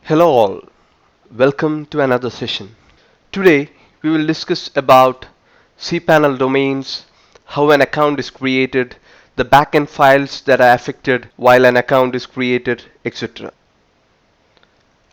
Hello all, welcome to another session. Today we will discuss about cPanel domains, how an account is created, the backend files that are affected while an account is created, etc.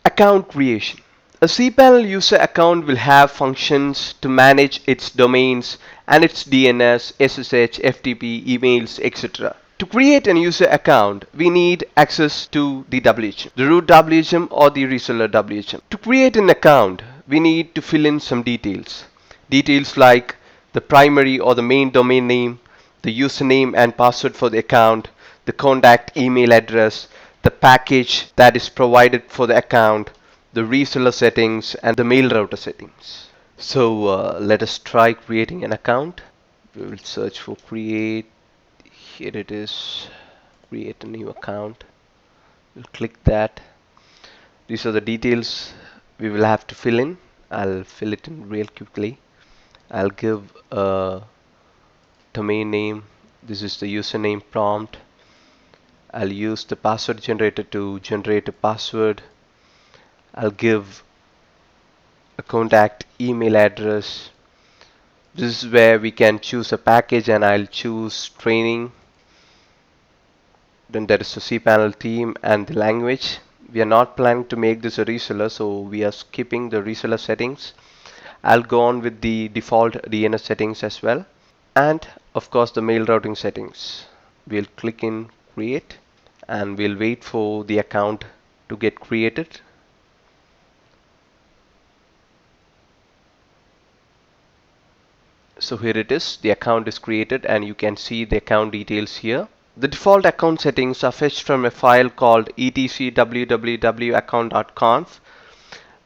Account creation. A cPanel user account will have functions to manage its domains and its DNS, SSH, FTP, emails, etc. To create an user account, we need access to the WHM, the root WHM or the reseller WHM. To create an account, we need to fill in some details. Details like the primary or the main domain name, the username and password for the account, the contact email address, the package that is provided for the account, the reseller settings, and the mail router settings. So let us try creating an account. We will search for create. Here it is, create a new account. We'll click that. These are the details we will have to fill in. I'll fill it in real quickly. I'll give a domain name. This is the username prompt. I'll use the password generator to generate a password. I'll give a contact email address. This is where we can choose a package, and I'll choose training. Then there is the cPanel theme and the language. We are not planning to make this a reseller, so we are skipping the reseller settings. I'll go on with the default DNS settings as well, and of course the mail routing settings. We'll click in create and we'll wait for the account to get created. So here it is, the account is created and you can see the account details here. The default account settings are fetched from a file called etc www.account.conf.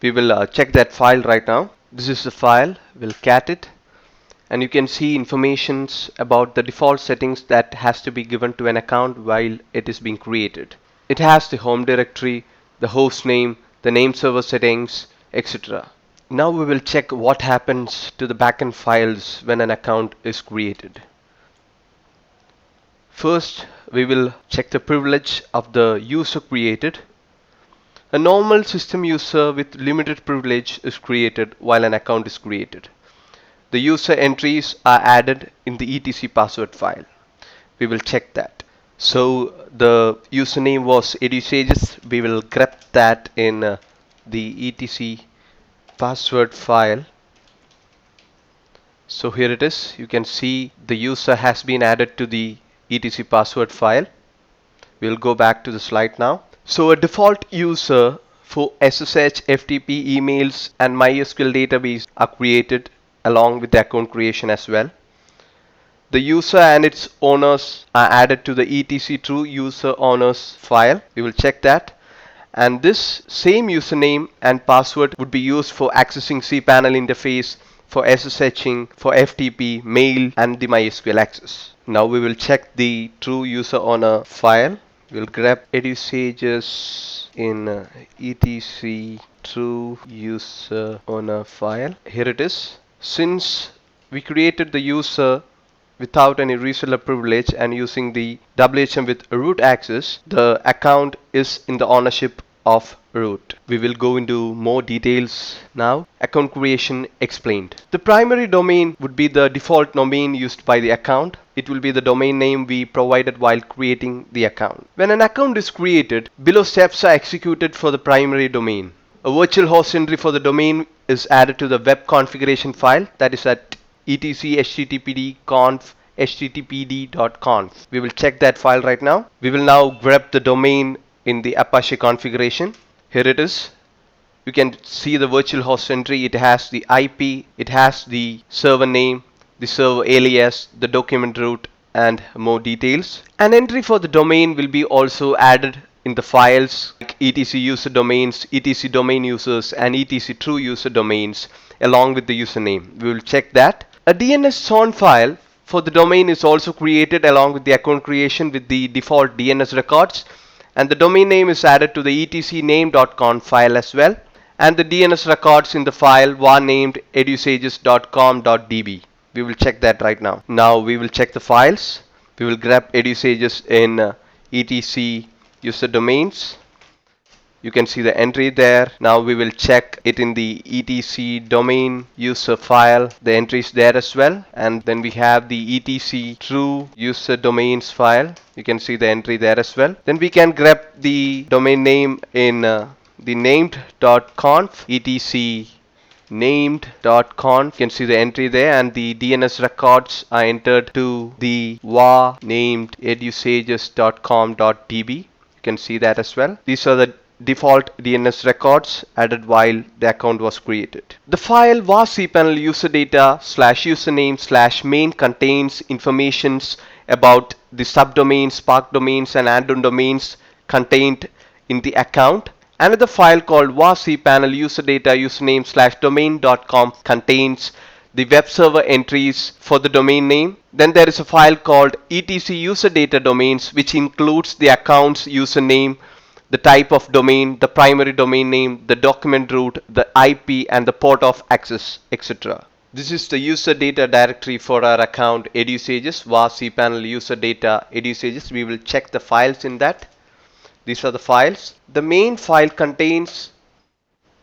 We will check that file right now. This is the file. We'll cat it, and you can see informations about the default settings that has to be given to an account while it is being created. It has the home directory, the host name, the name server settings, etc. Now we will check what happens to the backend files when an account is created. First, we will check the privilege of the user created. A normal system user with limited privilege is created while an account is created. The user entries are added in the etc password file. We will check that. So the username was edusages. We will grep that in the etc password file. So here it is. You can see the user has been added to the etc password file. We'll go back to the slide now. So a default user for SSH, FTP, emails and MySQL database are created along with the account creation as well. The user and its owners are added to the etc true user owners file. We will check that. And this same username and password would be used for accessing cPanel interface, for SSHing, for FTP, mail and the MySQL access. Now we will check the true user owner file. We'll grab edusages in etc true user owner file. Here it is. Since we created the user without any reseller privilege and using the WHM with root access, the account is in the ownership of root. We will go into more details now. Account creation explained. The primary domain would be the default domain used by the account. It will be the domain name we provided while creating the account. When an account is created, below steps are executed for the primary domain. A virtual host entry for the domain is added to the web configuration file, that is at etc httpd conf httpd.conf. We will check that file right now. We will now grab the domain in the Apache configuration. Here it is. You can see the virtual host entry. It has the IP, it has the server name, the server alias, the document root and more details. An entry for the domain will be also added in the files like etc user domains, etc domain users and etc true user domains along with the username. We will check that. A DNS zone file for the domain is also created along with the account creation with the default DNS records, and the domain name is added to the etc name.conf file as well, and the DNS records in the file were named edusages.com.db. We will check that right now. Now we will check the files. We will grab edusages in etc user domains. You can see the entry there. Now we will check it in the etc domain user file. The entry is there as well. And then we have the etc true user domains file. You can see the entry there as well. Then we can grab the domain name in the named.conf etc named.conf. You can see the entry there, and the DNS records are entered to the var named edusages.com.db. You can see that as well. These are the default DNS records added while the account was created. The file var cPanel user data slash username slash main contains informations about the subdomains, spark domains, and add-on domains contained in the account. Another file called var cPanel user data username slash domain.com contains the web server entries for the domain name. Then there is a file called etc user data domains, which includes the account's username, the type of domain, the primary domain name, the document root, the IP, and the port of access, etc. This is the user data directory for our account edusages, var cPanel user data edusages. We will check the files in that. These are the files. The main file contains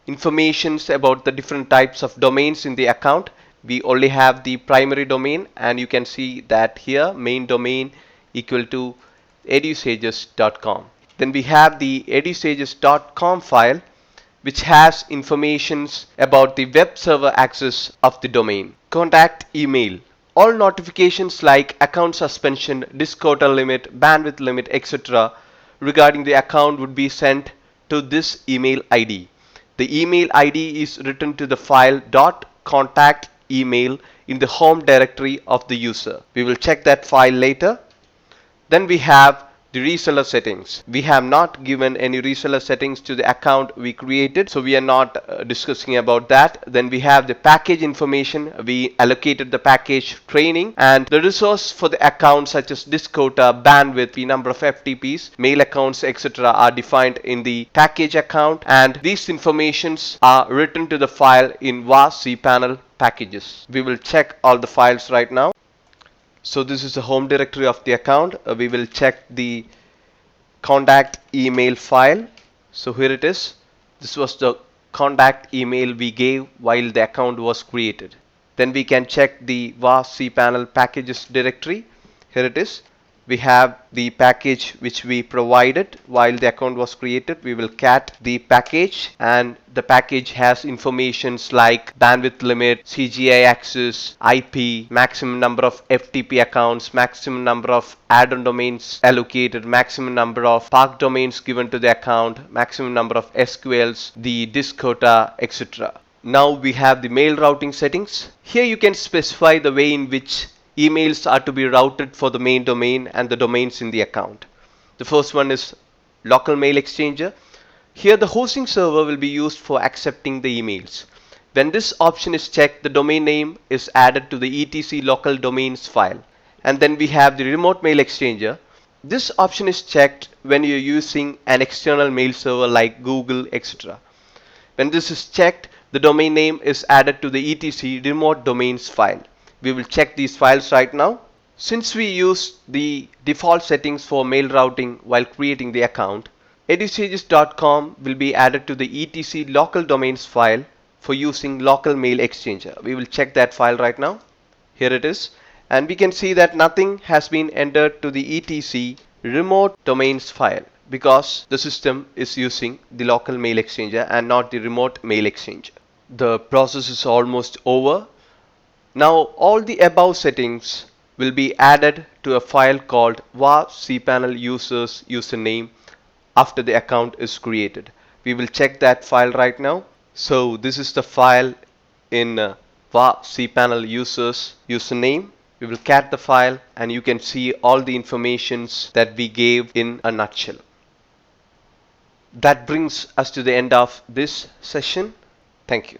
informations about the different types of domains in the account. We only have the primary domain, and you can see that here main domain equal to edusages.com. Then we have the edusages.com file, which has informations about the web server access of the domain. Contact email. All notifications like account suspension, disk quota limit, bandwidth limit, etc. regarding the account would be sent to this email ID. The email ID is written to the file .contact email in the home directory of the user. We will check that file later. Then we have the reseller settings. We have not given any reseller settings to the account we created, so we are not discussing about that. Then we have the package information. We allocated the package training, and the resource for the account such as disk quota, bandwidth, the number of FTPs, mail accounts, etc. are defined in the package account, and these informations are written to the file in var cPanel packages. We will check all the files right now. So this is the home directory of the account. We will check the contact email file. So here it is. This was the contact email we gave while the account was created. Then we can check the var cPanel packages directory. Here it is. We have the package which we provided while the account was created. We will cat the package, and the package has informations like bandwidth limit, CGI access, IP, maximum number of FTP accounts, maximum number of add-on domains allocated, maximum number of park domains given to the account, maximum number of SQLs, the disk quota, etc. Now we have the mail routing settings. Here you can specify the way in which emails are to be routed for the main domain and the domains in the account. The first one is local mail exchanger. Here the hosting server will be used for accepting the emails. When this option is checked, the domain name is added to the etc local domains file. And then we have the remote mail exchanger. This option is checked when you're using an external mail server like Google, etc. When this is checked, the domain name is added to the etc remote domains file. We will check these files right now. Since we use the default settings for mail routing while creating the account, edusages.com will be added to the etc local domains file for using local mail exchanger. We will check that file right now. Here it is, and we can see that nothing has been entered to the etc remote domains file because the system is using the local mail exchanger and not the remote mail exchanger. The process is almost over. Now all the above settings will be added to a file called var cPanel users username after the account is created. We will check that file right now. So this is the file in var cPanel users username. We will cat the file, and you can see all the informations that we gave in a nutshell. That brings us to the end of this session. Thank you.